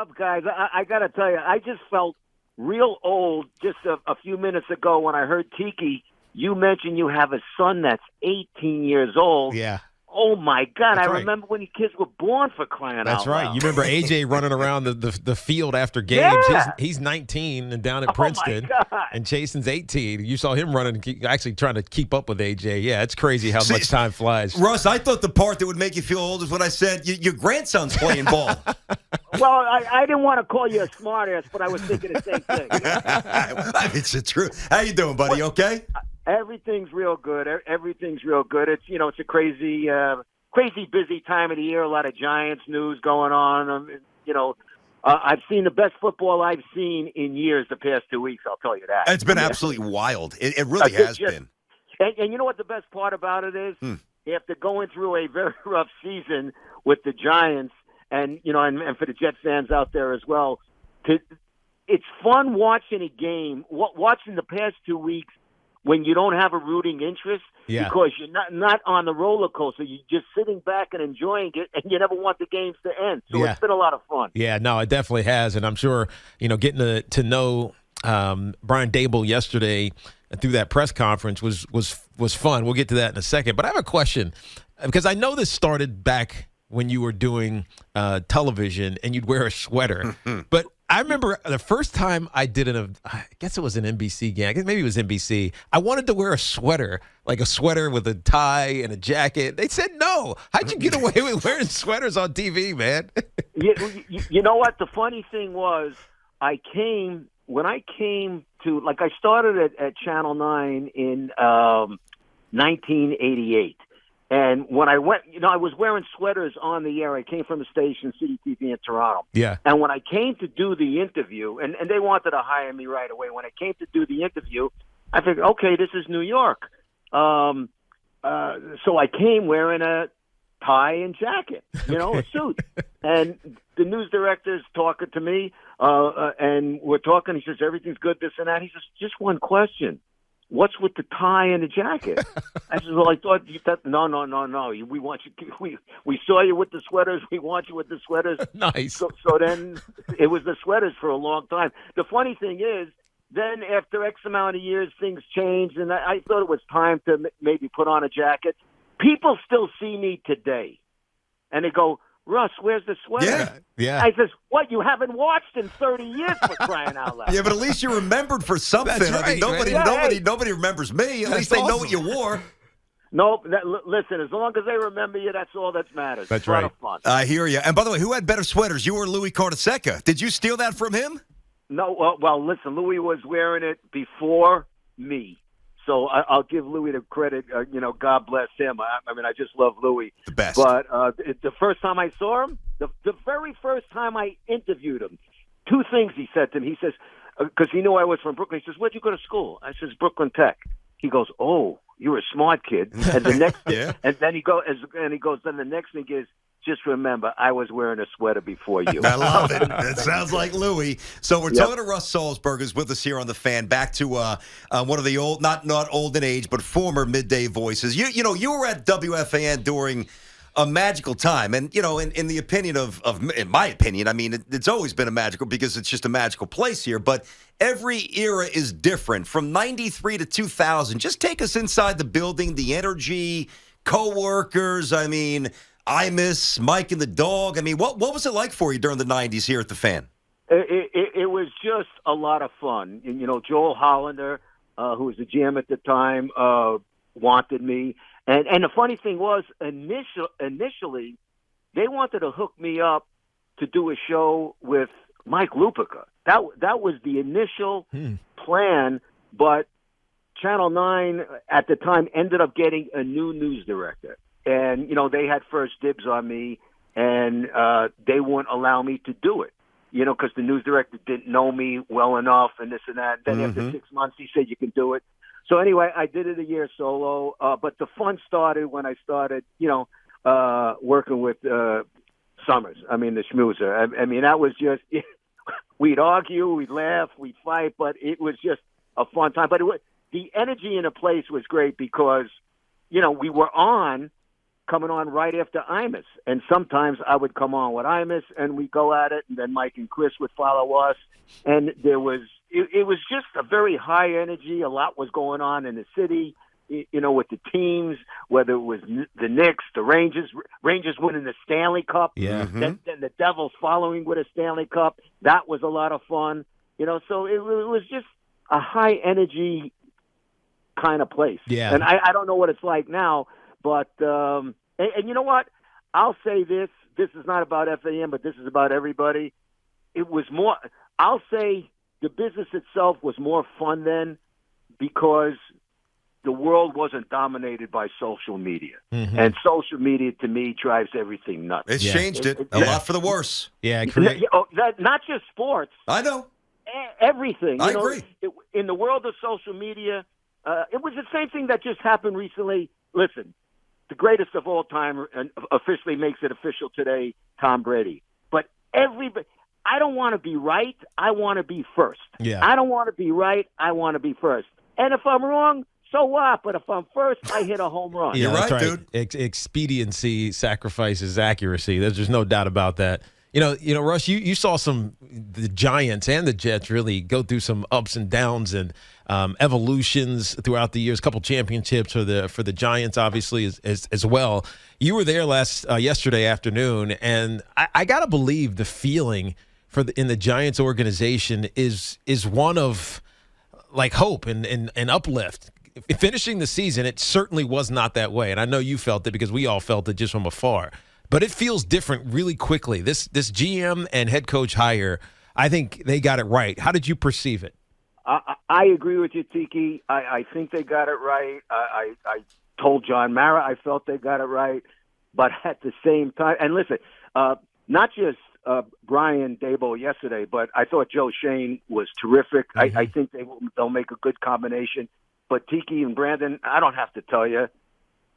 up, guys? I got to tell you, I just felt real old just a few minutes ago when I heard Tiki. You mentioned you have a son that's 18 years old. Yeah. Oh, my God. That's I right. remember when the kids were born for crying That's out right. loud. You remember AJ running around the field after games. Yeah. He's 19 and down at Oh, Princeton. my God. And Jason's 18. You saw him running, actually trying to keep up with AJ. Yeah, it's crazy how much time flies. Russ, I thought the part that would make you feel old is when I said your grandson's playing ball. Well, I didn't want to call you a smartass, but I was thinking the same thing. It's the truth. How you doing, buddy? You okay? Everything's real good. Everything's real good. It's it's a crazy busy time of the year. A lot of Giants news going on. I've seen the best football I've seen in years the past 2 weeks. I'll tell you that. It's been absolutely wild. It really has been. And you know what the best part about it is? After going through a very rough season with the Giants, and for the Jet fans out there as well, it's fun watching a game. Watching the past 2 weeks when you don't have a rooting interest, because you're not on the roller coaster. You're just sitting back and enjoying it, and you never want the games to end. So it's been a lot of fun. Yeah, no, it definitely has, and I'm sure getting to know Brian Dable yesterday through that press conference was fun. We'll get to that in a second, but I have a question because I know this started back when you were doing television and you'd wear a sweater, but I remember the first time I did I guess it was an NBC game. I guess maybe it was NBC. I wanted to wear a sweater, like a sweater with a tie and a jacket. They said no. How'd you get away with wearing sweaters on TV, man? You know what? The funny thing was, when I came to, I started at Channel 9 in 1988. And when I went, I was wearing sweaters on the air. I came from a station, City TV in Toronto. Yeah. And when I came to do the interview, and they wanted to hire me right away. When I came to do the interview, I figured, okay, this is New York. So I came wearing a tie and jacket, a suit. And the news director's talking to me, and we're talking. He says, everything's good, this and that. He says, just one question. What's with the tie and the jacket? I said, well, I thought no. We want you. We saw you with the sweaters. We want you with the sweaters. Nice. So then it was the sweaters for a long time. The funny thing is, then after X amount of years, things changed, and I thought it was time to maybe put on a jacket. People still see me today, and they go, Russ, where's the sweater? Yeah. I says, what, you haven't watched in 30 years, for crying out loud. Yeah, but at least you remembered for something. That's right, Nobody remembers me. At least they know what you wore. No, listen, as long as they remember you, that's all that matters. That's it's a lot right. of fun. I hear you. And by the way, who had better sweaters, you or Louis Cartaseca? Did you steal that from him? No, well, listen, Louis was wearing it before me. So I'll give Louis the credit. God bless him. I just love Louis. The best. But the first time I saw him, the very first time I interviewed him, two things he said to me. He says, because he knew I was from Brooklyn. He says, where'd you go to school? I says, Brooklyn Tech. He goes, oh, you're a smart kid. And the next, and then he goes, then the next thing is, just remember, I was wearing a sweater before you. I love it. It sounds like Louis. So we're talking to Russ Salzberg, who's with us here on The Fan. Back to one of the old, not old in age, but former midday voices. You were at WFAN during a magical time. And, in the opinion in my opinion, I mean, it's always been a magical because it's just a magical place here. But every era is different. From 93 to 2000, just take us inside the building, the energy, co-workers. I mean, I miss Mike and the dog. I mean, what was it like for you during the 90s here at The Fan? It was just a lot of fun. And, Joel Hollander, who was the GM at the time, wanted me. And the funny thing was, initially, they wanted to hook me up to do a show with Mike Lupica. That was the initial plan, but Channel 9 at the time ended up getting a new news director. And, they had first dibs on me, and they wouldn't allow me to do it, because the news director didn't know me well enough and this and that. Then after 6 months, he said, you can do it. So anyway, I did it a year solo, but the fun started when I started, working with Summers. I mean, the schmoozer. I mean, that was just, we'd argue, we'd laugh, we'd fight, but it was just a fun time. But the energy in the place was great because, we were on coming on right after Imus. And sometimes I would come on with Imus, and we go at it, and then Mike and Chris would follow us. And it was just a very high energy. A lot was going on in the city, with the teams, whether it was the Knicks, the Rangers winning the Stanley Cup, then the Devils following with a Stanley Cup. That was a lot of fun. So it was just a high energy kind of place. Yeah. And I don't know what it's like now, but and you know what? I'll say this. This is not about FAN, but this is about everybody. It was more, I'll say the business itself was more fun then because the world wasn't dominated by social media. And social media, to me, drives everything nuts. It's changed it a lot for the worse. Yeah. Not just sports. I know. Everything. I agree. In the world of social media, it was the same thing that just happened recently. Listen, the greatest of all time officially makes it official today, Tom Brady. But I don't want to be right. I want to be first. Yeah. I don't want to be right. I want to be first. And if I'm wrong, so what? But if I'm first, I hit a home run. You're right, dude. Expediency sacrifices accuracy. There's just no doubt about that. Russ, you saw the Giants and the Jets really go through some ups and downs and evolutions throughout the years. A couple championships for the Giants, obviously, as well. You were there yesterday afternoon, and I gotta believe the feeling in the Giants organization is one of like hope and uplift. Finishing the season, it certainly was not that way, and I know you felt it because we all felt it just from afar. But it feels different really quickly. This GM and head coach hire, I think they got it right. How did you perceive it? I agree with you, Tiki. I think they got it right. I told John Mara I felt they got it right. But at the same time, and listen, not just Brian Daboll yesterday, but I thought Joe Shane was terrific. I think they'll make a good combination. But Tiki and Brandon, I don't have to tell you,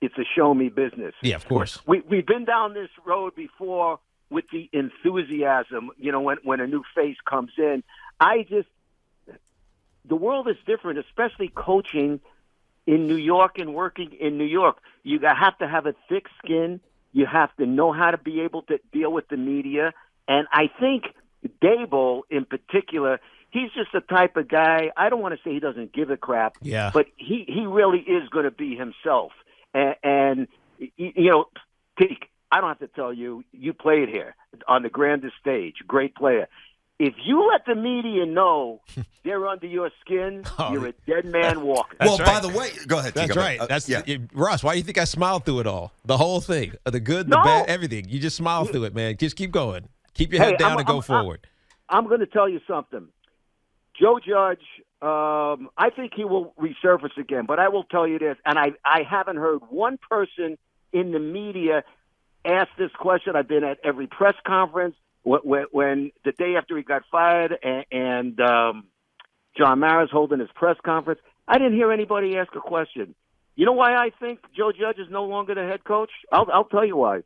it's a show me business. Yeah, of course. We've been down this road before with the enthusiasm, when a new face comes in. The world is different, especially coaching in New York and working in New York. You have to have a thick skin. You have to know how to be able to deal with the media. And I think Daboll in particular, he's just the type of guy, I don't want to say he doesn't give a crap, but he really is going to be himself. And Tiki, I don't have to tell you, you played here on the grandest stage, great player. If you let the media know they're under your skin, you're a dead man walking. Well, by the way, go ahead. That's right. Russ, why do you think I smiled through it all? The whole thing, the good, the bad, everything. You just smile through it, man. Just keep going. Keep your head down and go forward. I'm going to tell you something. Joe Judge, I think he will resurface again, but I will tell you this, and I haven't heard one person in the media ask this question. I've been at every press conference when the day after he got fired and John Mara's holding his press conference. I didn't hear anybody ask a question. You know why I think Joe Judge is no longer the head coach? I'll tell you why.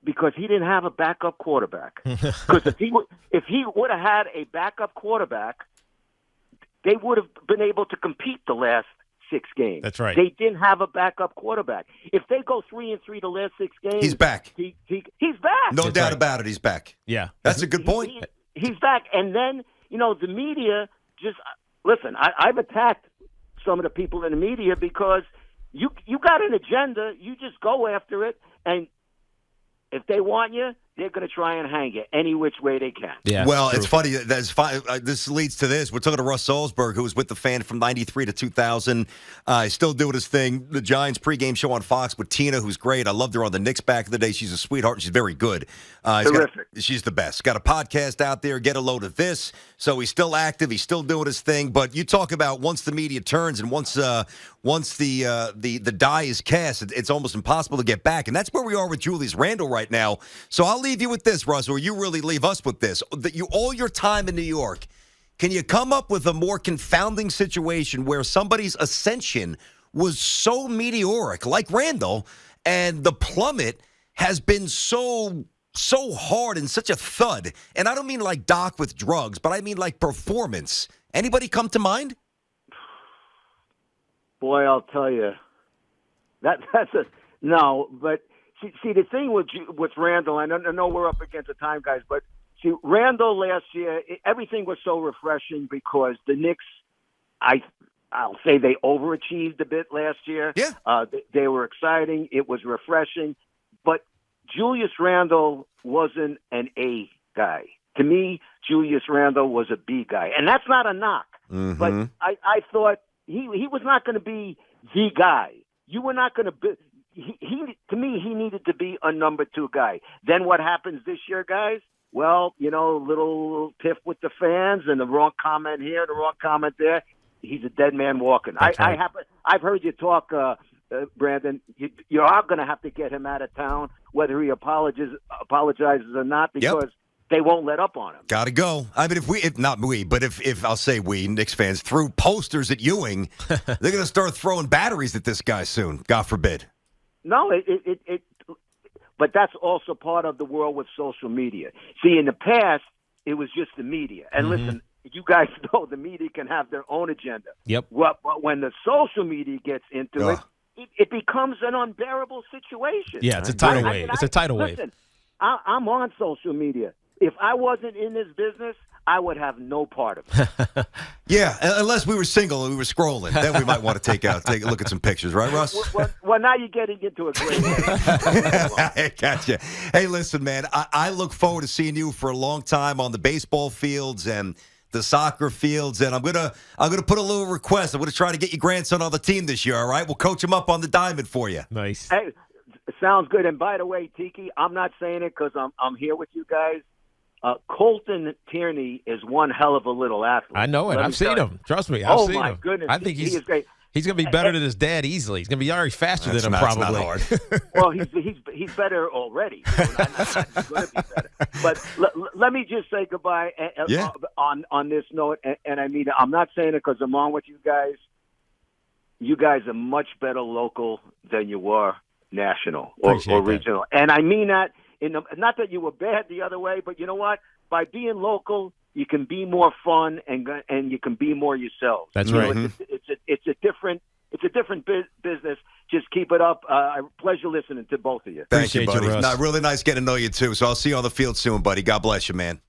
Because he didn't have a backup quarterback. Because if he would have had a backup quarterback, they would have been able to compete the last 6 games. That's right. They didn't have a backup quarterback. If they go 3-3 the last 6 games, he's back. He's back. No doubt about it. He's back. Yeah, that's a good point. He's back, and then the media just listen. I've attacked some of the people in the media because you got an agenda. You just go after it, and if they want you, they're going to try and hang you any which way they can. Yeah, well, it's funny. This leads to this. We're talking to Russ Salzberg, who was with the Fan from 93 to 2000. He's still doing his thing. The Giants pregame show on Fox with Tina, who's great. I loved her on the Knicks back in the day. She's a sweetheart, and she's very good. Terrific. She's the best. Got a podcast out there. Get a load of this. So he's still active. He's still doing his thing. But you talk about once the media turns and once the die is cast, it's almost impossible to get back. And that's where we are with Julius Randle right now. So I'll leave you with this, Russ, or you really leave us with this. All your time in New York, can you come up with a more confounding situation where somebody's ascension was so meteoric, like Randle, and the plummet has been so hard and such a thud? And I don't mean like Doc with drugs, but I mean like performance. Anybody come to mind? Boy, I'll tell you, that's no. But see the thing with Randall, I know we're up against the time, guys, but see, Randall last year, everything was so refreshing because the Knicks, I'll say they overachieved a bit last year. Yeah. They were exciting. It was refreshing. But Julius Randle wasn't an A guy. To me, Julius Randle was a B guy. And that's not a knock. Mm-hmm. But I thought he was not going to be the guy. You were not going to be. To me, he needed to be a number 2 guy. Then what happens this year, guys? Well, little tiff with the fans and the wrong comment here, the wrong comment there. He's a dead man walking. Right. I've heard you talk, Brandon. You are going to have to get him out of town, whether he apologizes or not, because they won't let up on him. Got to go. I mean, if I'll say we, Knicks fans, threw posters at Ewing, they're going to start throwing batteries at this guy soon. God forbid. No, but that's also part of the world with social media. See, in the past, it was just the media. And listen, you guys know the media can have their own agenda. Yep. But when the social media gets into it becomes an unbearable situation. Yeah, it's a tidal wave. It's a tidal wave. Listen, I'm on social media. If I wasn't in this business, I would have no part of it. Yeah, unless we were single and we were scrolling. Then we might want to take a look at some pictures. Right, Russ? Well, now you're getting into a great area. Gotcha. Hey, listen, man, I look forward to seeing you for a long time on the baseball fields and the soccer fields, and I'm gonna put a little request. I'm gonna try to get your grandson on the team this year. All right, we'll coach him up on the diamond for you. Nice. Hey, sounds good. And by the way, Tiki, I'm not saying it because I'm here with you guys. Colton Tierney is one hell of a little athlete. I know it. I've seen him. Trust me. I've seen him. Oh, my goodness. I think he is great. He's going to be better than his dad easily. He's going to be already faster than him, probably. Not hard. Well, he's better already. So he's going to be better. But let me just say goodbye on this note. And I mean, I'm not saying it because I'm on with you guys. You guys are much better local than you were national or regional. And I mean that. Not that you were bad the other way, but you know what? By being local, you can be more fun and you can be more yourselves. That's right. It's a different business. Just keep it up. Pleasure listening to both of you. Thank you, Appreciate buddy. you, Russ. Really nice getting to know you too. So I'll see you on the field soon, buddy. God bless you, man.